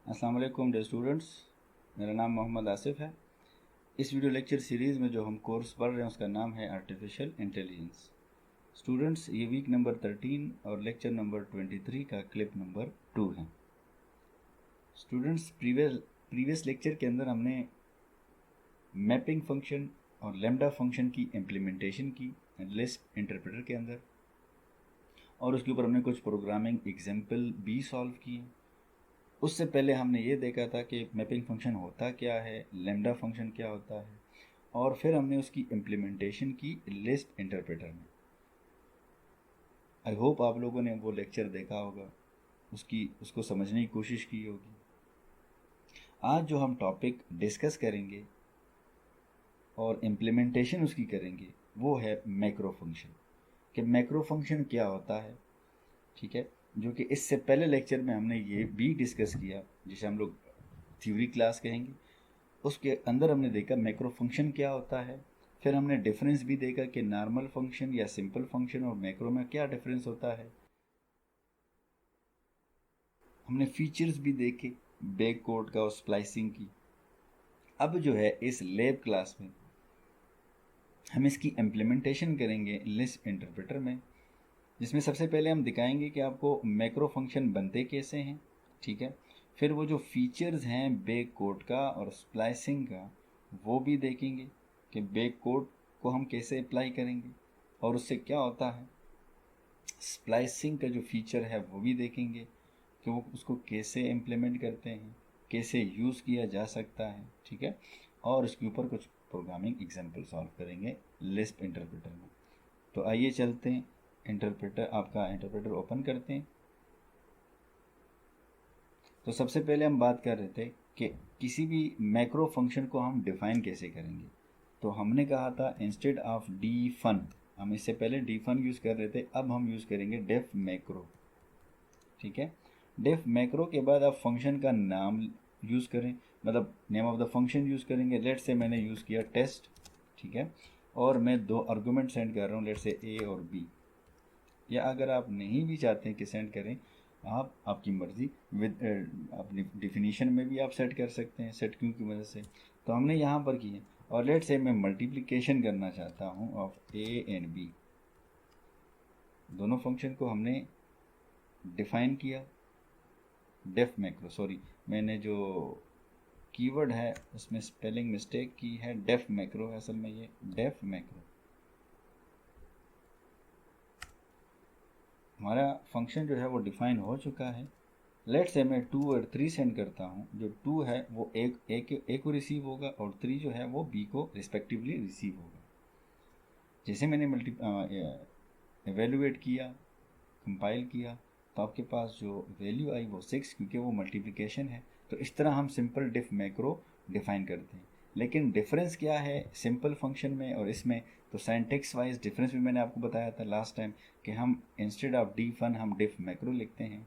अस्सलाम वालेकुम dear students, मेरा नाम मोहम्मद आसिफ है। इस वीडियो लेक्चर सीरीज़ में जो हम कोर्स पढ़ रहे हैं उसका नाम है आर्टिफिशियल इंटेलिजेंस। स्टूडेंट्स, ये वीक नंबर 13 और लेक्चर नंबर 23 का क्लिप नंबर 2 है। स्टूडेंट्स, प्रीवियस लेक्चर के अंदर हमने मैपिंग फंक्शन और लैम्डा फंक्शन की इम्प्लीमेंटेशन की लिस्प इंटरप्रेटर के अंदर, और उसके ऊपर हमने कुछ प्रोग्रामिंग एग्जाम्पल भी सॉल्व किए। उससे पहले हमने ये देखा था कि मैपिंग फंक्शन होता क्या है, लैम्डा फंक्शन क्या होता है, और फिर हमने उसकी इम्प्लीमेंटेशन की लिस्ट इंटरप्रेटर में। आई होप आप लोगों ने वो लेक्चर देखा होगा, उसको समझने की कोशिश की होगी। आज जो हम टॉपिक डिस्कस करेंगे और इम्प्लीमेंटेशन उसकी करेंगे वो है मैक्रो फंक्शन। कि मैक्रो फंक्शन क्या होता है, ठीक है, जो कि इससे पहले लेक्चर में हमने ये भी डिस्कस किया, जिसे हम लोग थ्योरी क्लास कहेंगे। उसके अंदर हमने देखा मैक्रो फंक्शन क्या होता है। फिर हमने डिफरेंस भी देखा कि नॉर्मल फंक्शन या सिंपल फंक्शन और मैक्रो में क्या डिफरेंस होता है। हमने फीचर्स भी देखे बैक कोड का और स्प्लाइसिंग की। अब जो है इस लैब क्लास में हम इसकी इम्प्लीमेंटेशन करेंगे लिस्ट इंटरप्रेटर में, जिसमें सबसे पहले हम दिखाएंगे कि आपको मैक्रो फंक्शन बनते कैसे हैं, ठीक है। फिर वो जो फीचर्स हैं बैक कोड का और स्प्लाइसिंग का वो भी देखेंगे कि बैक कोड को हम कैसे अप्लाई करेंगे और उससे क्या होता है। स्प्लाइसिंग का जो फीचर है वो भी देखेंगे कि वो उसको कैसे इम्प्लीमेंट करते हैं, कैसे यूज़ किया जा सकता है, ठीक है। और उसके ऊपर कुछ प्रोग्रामिंग एग्जाम्पल सॉल्व करेंगे लिस्प इंटरप्रेटर में। तो आइए चलते हैं, आपका इंटरप्रेटर ओपन करते हैं। तो सबसे पहले हम बात कर रहे थे कि किसी भी मैक्रो फंक्शन को हम डिफाइन कैसे करेंगे। तो हमने कहा था इंस्टेड ऑफ डी फन, हम इससे पहले डी फन यूज़ कर रहे थे, अब हम यूज़ करेंगे डेफ मैक्रो, ठीक है। डेफ मैक्रो के बाद आप फंक्शन का नाम यूज़ करें, मतलब name of the function use करेंगे। लेट से मैंने यूज़ किया टेस्ट, ठीक है, और मैं दो आर्गूमेंट सेंड कर रहा हूँ, लेट से ए और बी। या अगर आप नहीं भी चाहते हैं कि सेंड करें, आप आपकी मर्ज़ी विद अपनी डिफिनीशन में भी आप सेट कर सकते हैं, सेट क्यों की वजह से। तो हमने यहाँ पर की है, और लेट से मैं मल्टीप्लिकेशन करना चाहता हूँ ऑफ ए एंड बी। दोनों फंक्शन को हमने डिफाइन किया डेफ मैक्रो, सॉरी मैंने जो कीवर्ड है उसमें स्पेलिंग मिस्टेक की है, डेफ मैक्रो है असल में, ये डेफ मैक्रो। हमारा फंक्शन जो है वो डिफाइन हो चुका है। लेट से मैं 2 और 3 सेंड करता हूँ। जो 2 है वो ए को रिसीव होगा और 3 जो है वो बी को रिस्पेक्टिवली रिसीव होगा। जैसे मैंने एवेलुएट किया, कंपाइल किया, तो आपके पास जो वैल्यू आई वो 6, क्योंकि वो मल्टीप्लिकेशन है। तो इस तरह हम सिंपल डिफ मैक्रो डिफाइन करते हैं। लेकिन डिफरेंस क्या है सिंपल फंक्शन में और इसमें, तो सिंटैक्स वाइज डिफरेंस भी मैंने आपको बताया था लास्ट टाइम कि हम इंस्टेड ऑफ डी फन हम डिफ मैक्रो लिखते हैं।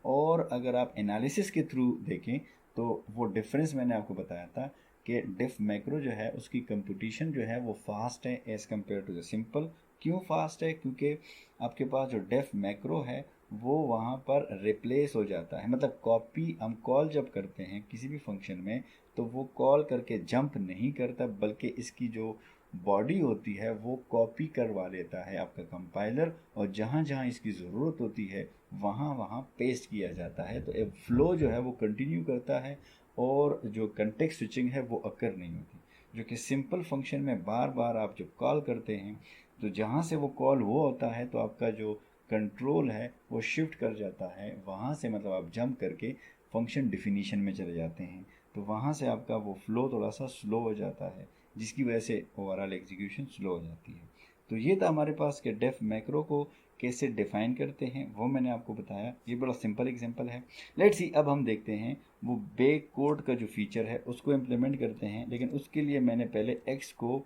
और अगर आप एनालिसिस के थ्रू देखें तो वो डिफरेंस मैंने आपको बताया था कि डिफ मैक्रो जो है उसकी कंप्यूटेशन जो है वो फास्ट है as compare to the simple. क्यों फास्ट है? क्योंकि आपके पास जो डेफ मैक्रो है वो वहाँ पर रिप्लेस हो जाता है, मतलब कॉपी, हम कॉल जब करते हैं किसी भी फंक्शन में तो वो कॉल करके जंप नहीं करता, बल्कि इसकी जो बॉडी होती है वो कॉपी करवा लेता है आपका कंपाइलर, और जहाँ जहाँ इसकी ज़रूरत होती है वहाँ वहाँ पेस्ट किया जाता है। तो एक फ्लो जो है वो कंटिन्यू करता है और जो कंटेक्स्ट स्विचिंग है वो अकर नहीं होती। जो कि सिंपल फंक्शन में बार बार आप जब कॉल करते हैं तो जहाँ से वो कॉल वो होता है तो आपका जो कंट्रोल है वो शिफ्ट कर जाता है वहाँ से, मतलब आप जंप करके फंक्शन डिफिनीशन में चले जाते हैं। तो वहाँ से आपका वो फ्लो थोड़ा सा स्लो हो जाता है, जिसकी वजह से ओवरऑल एग्जीक्यूशन स्लो हो जाती है। तो ये था हमारे पास कि डेफ मैक्रो को कैसे डिफाइन करते हैं, वो मैंने आपको बताया। ये बड़ा सिंपल एग्जांपल है। लेट्स सी, अब हम देखते हैं वो बैक कोड का जो फीचर है उसको इम्प्लीमेंट करते हैं। लेकिन उसके लिए मैंने पहले एक्स को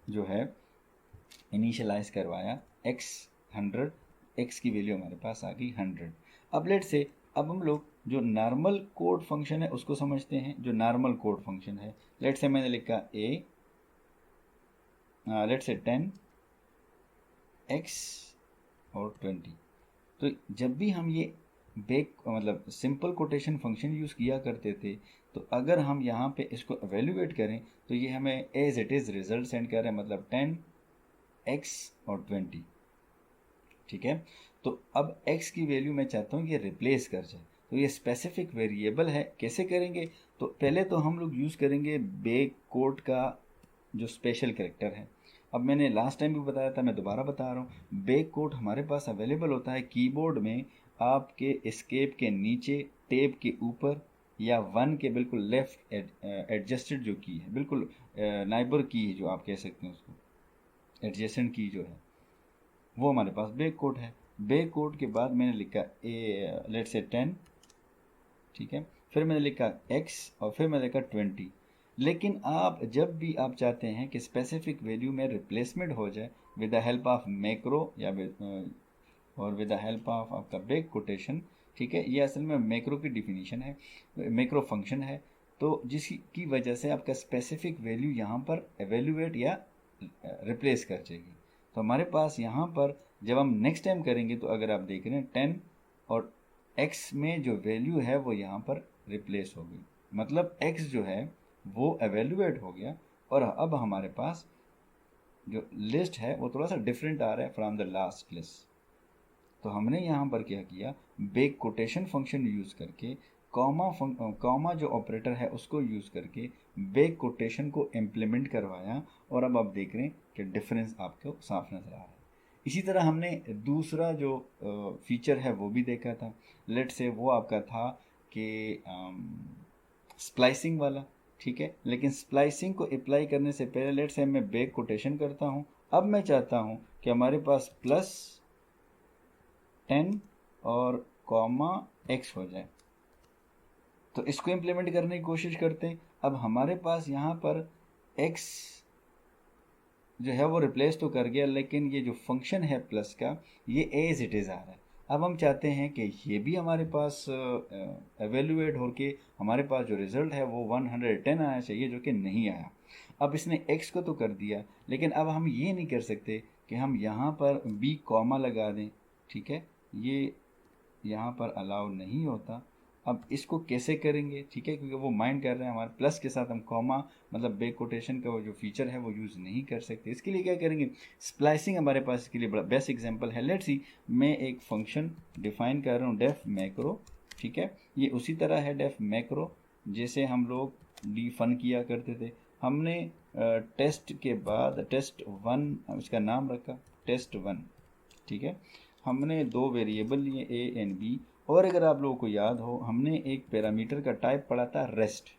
जो है इनिशियलाइज करवाया, एक्स 100, एक्स की वैल्यू हमारे पास आ गई 100। अब लेट से, अब हम लोग जो नॉर्मल कोड फंक्शन है उसको समझते हैं। जो नॉर्मल कोड फंक्शन है, लेट से मैंने लिखा ए, लेट से 10 एक्स और 20। तो जब भी हम ये बेक मतलब सिंपल कोटेशन फंक्शन यूज़ किया करते थे, तो अगर हम यहाँ पे इसको एवेल्यूएट करें तो ये हमें as it is result send कर रहे हैं, मतलब 10x और 20। ठीक है, तो अब x की वैल्यू मैं चाहता हूँ ये रिप्लेस कर जाए, तो ये स्पेसिफिक वेरिएबल है, कैसे करेंगे? तो पहले तो हम लोग यूज़ करेंगे बेक कोड का जो स्पेशल कैरेक्टर है। अब मैंने लास्ट टाइम भी बताया था, मैं दोबारा बता रहा हूँ, बेक कोड हमारे पास अवेलेबल होता है कीबोर्ड में, आपके एस्केप के नीचे, टेब के ऊपर, या वन के बिल्कुल लेफ्ट एडजस्टेड जो की है, बिल्कुल नाइबर की जो आप कह सकते हैं उसको, एडजेसेंट की जो है, वो हमारे पास बेक कोड है। बेक कोड के बाद मैंने लिखा ए लेट से 10, ठीक है, फिर मैंने लिखा x और फिर मैंने लिखा 20। लेकिन आप जब भी आप चाहते हैं कि स्पेसिफिक वैल्यू में रिप्लेसमेंट हो जाए with the help of macro या और विद द हेल्प ऑफ आपका बेक कोटेशन, ठीक है, ये असल में मैक्रो की डिफिनीशन है, मैक्रो फंक्शन है, तो जिसकी वजह से आपका स्पेसिफिक वैल्यू यहाँ पर एवेल्यूएट या रिप्लेस कर जाएगी। तो हमारे पास यहाँ पर जब हम नेक्स्ट टाइम करेंगे तो अगर आप देख रहे हैं 10 और x में जो वैल्यू है वो यहाँ पर रिप्लेस हो गई, मतलब x जो है वो एवेल्यूएट हो गया, और अब हमारे पास जो लिस्ट है वो थोड़ा सा डिफरेंट आ रहा है फ्रॉम द लास्ट लिस्ट। तो हमने यहाँ पर क्या किया, बेक कोटेशन फंक्शन यूज़ करके कॉमा जो ऑपरेटर है उसको यूज़ करके बेक कोटेशन को इम्प्लीमेंट करवाया, और अब आप देख रहे हैं कि डिफरेंस आपको साफ नज़र आ रहा है। इसी तरह हमने दूसरा जो फीचर है वो भी देखा था, लेट से वो आपका था कि स्प्लाइसिंग वाला, ठीक है, लेकिन स्प्लाइसिंग को अप्लाई करने से पहले लेट से मैं बेक कोटेशन करता हूँ, अब मैं चाहता हूँ कि हमारे पास प्लस 10 और कॉमा x हो जाए, तो इसको इम्प्लीमेंट करने की कोशिश करते हैं। अब हमारे पास यहाँ पर x जो है वो रिप्लेस तो कर गया, लेकिन ये जो फंक्शन है प्लस का ये एज इट इज़ आ रहा है। अब हम चाहते हैं कि ये भी हमारे पास एवेल्यूएट होके हमारे पास जो रिज़ल्ट है वो 110 आना चाहिए, जो कि नहीं आया। अब इसने x को तो कर दिया, लेकिन अब हम ये नहीं कर सकते कि हम यहाँ पर b कॉमा लगा दें, ठीक है, ये यहाँ पर अलाउ नहीं होता। अब इसको कैसे करेंगे, ठीक है, क्योंकि वो माइंड कर रहे हैं हमारे प्लस के साथ हम कॉमा मतलब बेक कोटेशन का वो जो फीचर है वो यूज़ नहीं कर सकते। इसके लिए क्या करेंगे, स्प्लाइसिंग हमारे पास इसके लिए बड़ा बेस्ट एग्जांपल है। लेट्स सी, मैं एक फंक्शन डिफाइन कर रहा हूँ डेफ मैक्रो, ठीक है, ये उसी तरह है डेफ मैक्रो जैसे हम लोग डिफन किया करते थे। हमने टेस्ट के बाद टेस्ट वन उसका नाम रखा टेस्ट वन, ठीक है, हमने दो वेरिएबल लिए ए एंड बी, और अगर आप लोगों को याद हो हमने एक पैरामीटर का टाइप पढ़ा था रेस्ट,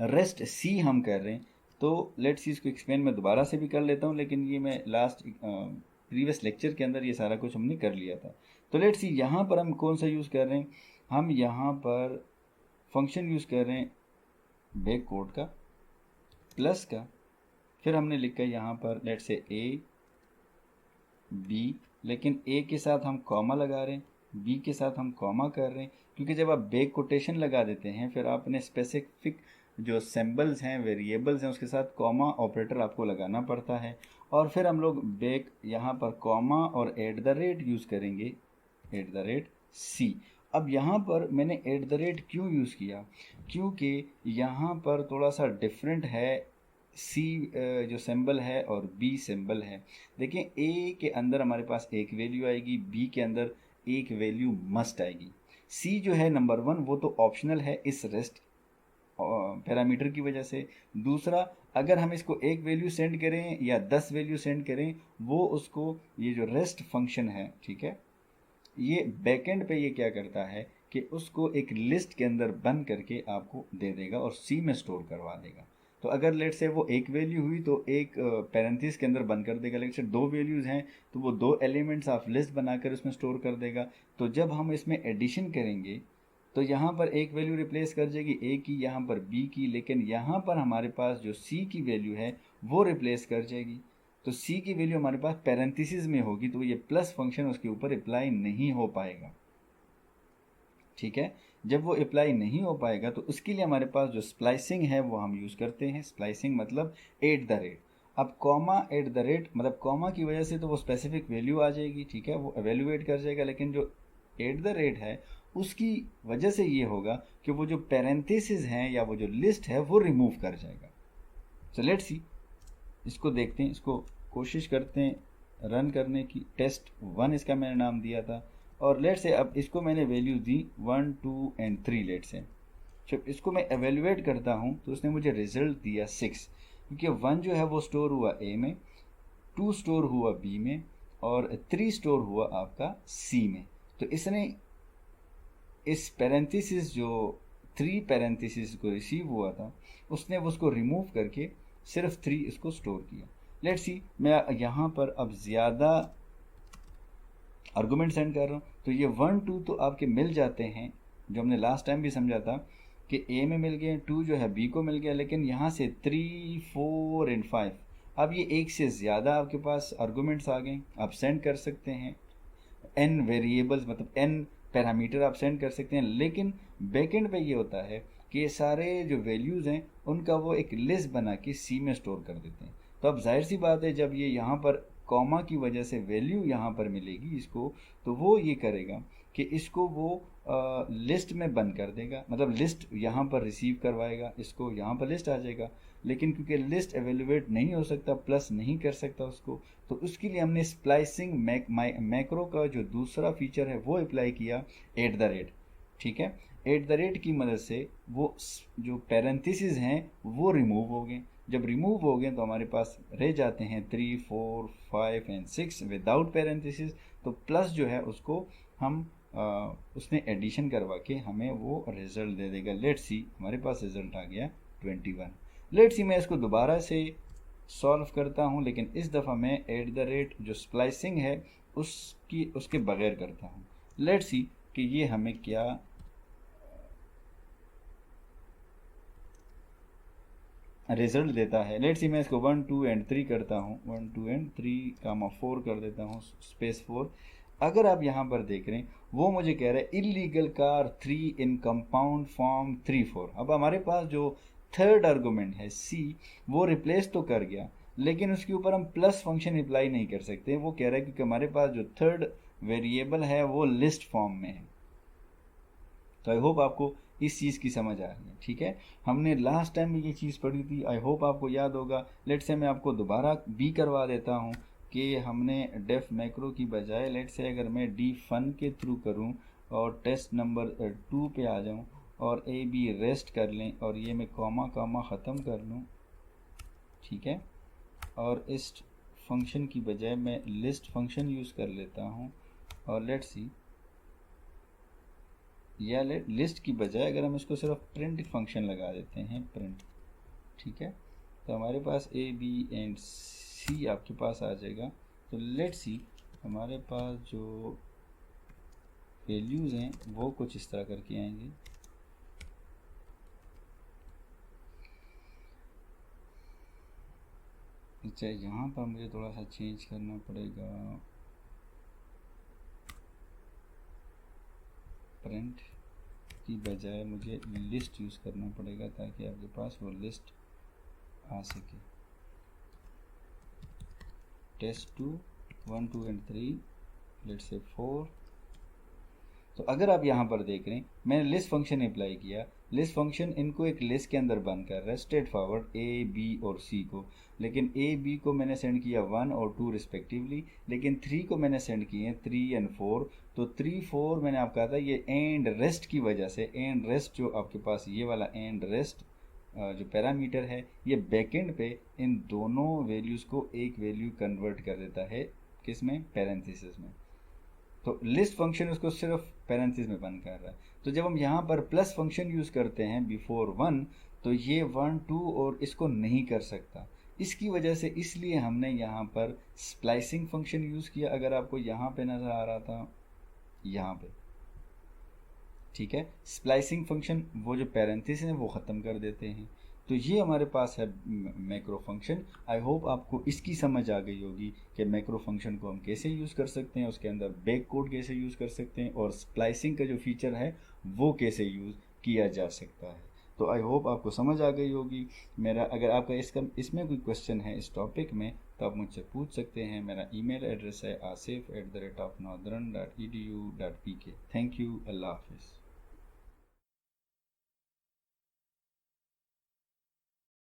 रेस्ट सी हम कर रहे हैं। तो लेट्स सी, इसको एक्सप्लेन मैं दोबारा से भी कर लेता हूँ, लेकिन ये मैं लास्ट प्रीवियस लेक्चर के अंदर ये सारा कुछ हमने कर लिया था। तो लेट्स सी यहाँ पर हम कौन सा यूज़ कर रहे हैं, हम यहाँ पर फंक्शन यूज़ कर रहे हैं बेक कोड का प्लस का, फिर हमने लिखा यहाँ पर लेट्स से ए बी, लेकिन ए के साथ हम कॉमा लगा रहे हैं, बी के साथ हम कॉमा कर रहे हैं, क्योंकि जब आप बेक कोटेशन लगा देते हैं फिर आपने स्पेसिफिक जो सिंबल्स हैं वेरिएबल्स हैं उसके साथ कॉमा ऑपरेटर आपको लगाना पड़ता है। और फिर हम लोग बेक यहाँ पर कॉमा और एट द रेट यूज़ करेंगे, एट द रेट सी। अब यहाँ पर मैंने एट द रेट क्यों यूज़ किया, क्योंकि यहाँ पर थोड़ा सा डिफरेंट है, सी जो सिंबल है और बी सिंबल है। देखिए ए के अंदर हमारे पास एक वैल्यू आएगी, बी के अंदर एक वैल्यू मस्ट आएगी, सी जो है नंबर वन वो तो ऑप्शनल है इस रेस्ट पैरामीटर की वजह से। दूसरा, अगर हम इसको एक वैल्यू सेंड करें या 10 वैल्यू सेंड करें, वो उसको ये जो रेस्ट फंक्शन है, ठीक है, ये बैकएंड पे ये क्या करता है कि उसको एक लिस्ट के अंदर बंद करके आपको दे देगा और सी में स्टोर करवा देगा। तो अगर लेट से वो एक वैल्यू हुई तो एक पैरेंथेसिस के अंदर बंद कर देगा, लेकिन से दो वैल्यूज़ हैं तो वो दो एलिमेंट्स ऑफ लिस्ट बनाकर उसमें स्टोर कर देगा। तो जब हम इसमें एडिशन करेंगे तो यहाँ पर एक वैल्यू रिप्लेस कर जाएगी ए की, यहाँ पर बी की, लेकिन यहाँ पर हमारे पास जो सी की वैल्यू है वो रिप्लेस कर जाएगी। तो सी की वैल्यू हमारे पास पैरेंथेसिस में होगी, तो ये प्लस फंक्शन उसके ऊपर अप्लाई नहीं हो पाएगा, ठीक है। जब वो अप्लाई नहीं हो पाएगा तो उसके लिए हमारे पास जो स्प्लाइसिंग है वो हम यूज़ करते हैं। स्प्लाइसिंग मतलब एट द रेट। अब कॉमा एट द रेट मतलब कॉमा की वजह से तो वो स्पेसिफिक वैल्यू आ जाएगी, ठीक है, वो एवेल्यूएट कर जाएगा, लेकिन जो एट द रेट है उसकी वजह से ये होगा कि वो जो पैरेंथेसिस हैं या वो जो लिस्ट है वो रिमूव कर जाएगा। सो लेट्स सी, इसको देखते हैं, इसको कोशिश करते हैं रन करने की। टेस्ट 1 इसका मैंने नाम दिया था और लेट्स से अब इसको मैंने value the 1 2 and 3 let's say. जब इसको मैं एवेल्युएट करता हूँ तो उसने मुझे रिजल्ट दिया 6, क्योंकि 1 जो है वो स्टोर हुआ ए में, 2 स्टोर हुआ बी में और 3 स्टोर हुआ आपका सी में। तो इसने इस पैरेंथेसिस जो 3 पैरेंथेसिस को रिसीव हुआ था उसने उसको रिमूव करके सिर्फ 3 इसको स्टोर किया। लेट्स सी, मैं यहाँ पर अब ज़्यादा आर्गूमेंट सेंड कर रहा हूँ तो ये 1 2 तो आपके मिल जाते हैं, जो हमने लास्ट टाइम भी समझा था कि ए में मिल गए, 2 जो है बी को मिल गया, लेकिन यहाँ से 3 4 एंड 5 अब ये एक से ज़्यादा आपके पास आर्गूमेंट्स आ गए। आप सेंड कर सकते हैं n वेरिएबल्स, मतलब n पैरामीटर आप सेंड कर सकते हैं, लेकिन बैकएंड पे ये होता है कि ये सारे जो वैल्यूज़ हैं उनका वो एक लिस्ट बना के सी में स्टोर कर देते हैं। तो अब जाहिर सी बात है जब ये यहाँ पर कॉमा की वजह से वैल्यू यहाँ पर मिलेगी इसको, तो वो ये करेगा कि इसको वो लिस्ट में बंद कर देगा, मतलब लिस्ट यहाँ पर रिसीव करवाएगा, इसको यहाँ पर लिस्ट आ जाएगा, लेकिन क्योंकि लिस्ट एवेल्युएट नहीं हो सकता, प्लस नहीं कर सकता उसको, तो उसके लिए हमने स्प्लाइसिंग मैक्रो का जो दूसरा फीचर है वो अप्लाई किया एट द रेट। ठीक है, एट द रेट की मदद से वो जो पैरेंथेसिस हैं वो रिमूव हो गए। जब रिमूव हो गए तो हमारे पास रह जाते हैं 3 4 5 एंड 6 विदाउट पैरेंथेसिस। तो प्लस जो है उसको हम उसने एडिशन करवा के हमें वो रिजल्ट दे देगा। लेट्स सी, हमारे पास रिजल्ट आ गया 21। लेट्स सी, मैं इसको दोबारा से सॉल्व करता हूँ, लेकिन इस दफ़ा मैं एट द रेट जो स्प्लाइसिंग है उसके बगैर करता हूँ। लेट्स सी कि ये हमें क्या रिजल्ट देता है। लेट्स सी, मैं इसको 1 2 एंड 3 करता हूँ, 1 2 एंड 3 कामा 4 कर देता हूँ, स्पेस 4। अगर आप यहाँ पर देख रहे हैं वो मुझे कह रहा है इलीगल कार 3 इन कंपाउंड फॉर्म 3 4। अब हमारे पास जो थर्ड आर्गूमेंट है सी वो रिप्लेस तो कर गया, लेकिन उसके ऊपर हम प्लस फंक्शन अप्लाई नहीं कर सकते। वो कह रहा है क्योंकि हमारे पास जो थर्ड वेरिएबल है वो लिस्ट फॉर्म में है। तो आई होप आपको इस चीज़ की समझ आ रही है। ठीक है, हमने लास्ट टाइम भी ये चीज़ पढ़ी थी, आई होप आपको याद होगा। लेट से मैं आपको दोबारा भी करवा देता हूँ कि हमने डेफ मैक्रो की बजाय लेट से अगर मैं डी फन के थ्रू करूँ और टेस्ट नंबर 2 पे आ जाऊँ और ए बी रेस्ट कर लें और ये मैं कॉमा कॉमा ख़त्म कर लूँ। ठीक है, और इस फंक्शन की बजाय मैं लिस्ट फंक्शन यूज़ कर लेता हूँ और लेट्स सी, या लिस्ट की बजाय अगर हम इसको सिर्फ प्रिंट फंक्शन लगा देते हैं, प्रिंट। ठीक है, तो हमारे पास ए बी एंड सी आपके पास आ जाएगा। तो लेट्स सी, हमारे पास जो वैल्यूज़ हैं वो कुछ इस तरह करके आएंगे। अच्छा, यहाँ पर मुझे थोड़ा सा चेंज करना पड़ेगा, प्रिंट की बजाय मुझे लिस्ट यूज़ करना पड़ेगा ताकि आपके पास वो लिस्ट आ सके। Test 2 1 2 and 3 let's say 4। तो अगर आप यहाँ पर देख रहे हैं मैंने लिस्ट फंक्शन अप्लाई किया, लिस्ट फंक्शन इनको एक लिस्ट के अंदर बंद कर रहा है स्ट्रेट फॉरवर्ड ए बी और सी को, लेकिन ए बी को मैंने सेंड किया 1 और 2 रिस्पेक्टिवली, लेकिन 3 को मैंने सेंड किए 3 एंड 4। तो 3 4 मैंने आपको कहा था ये एंड रेस्ट की वजह से, एंड रेस्ट जो आपके पास ये वाला एंड रेस्ट जो पैरामीटर है ये बैकएंड पे इन दोनों वैल्यूज़ को एक वैल्यू कन्वर्ट कर देता है, किस में, पैरेंथेसिस में। तो लिस्ट फंक्शन उसको सिर्फ पैरेंथेसिस में बंद कर रहा है। तो जब हम यहाँ पर प्लस फंक्शन यूज़ करते हैं बिफोर 1 तो ये 1 2 और इसको नहीं कर सकता, इसकी वजह से इसलिए हमने यहाँ पर स्प्लाइसिंग फंक्शन यूज़ किया। अगर आपको यहाँ पे नज़र आ रहा था, यहाँ पे, ठीक है, स्प्लाइसिंग फंक्शन वो जो पैरेंथेसिस है वो ख़त्म कर देते हैं। तो ये हमारे पास है मैक्रो फंक्शन। आई होप आपको इसकी समझ आ गई होगी कि मैक्रो फंक्शन को हम कैसे यूज़ कर सकते हैं, उसके अंदर बैक कोड कैसे यूज़ कर सकते हैं और स्प्लाइसिंग का जो फीचर है वो कैसे यूज़ किया जा सकता है। तो आई होप आपको समझ आ गई होगी। मेरा अगर आपका इसमें कोई क्वेश्चन है इस टॉपिक में तो आप मुझसे पूछ सकते हैं। मेरा ईमेल एड्रेस है asif@northern.edu.pk। Thank you. अल्लाह हाफिज़।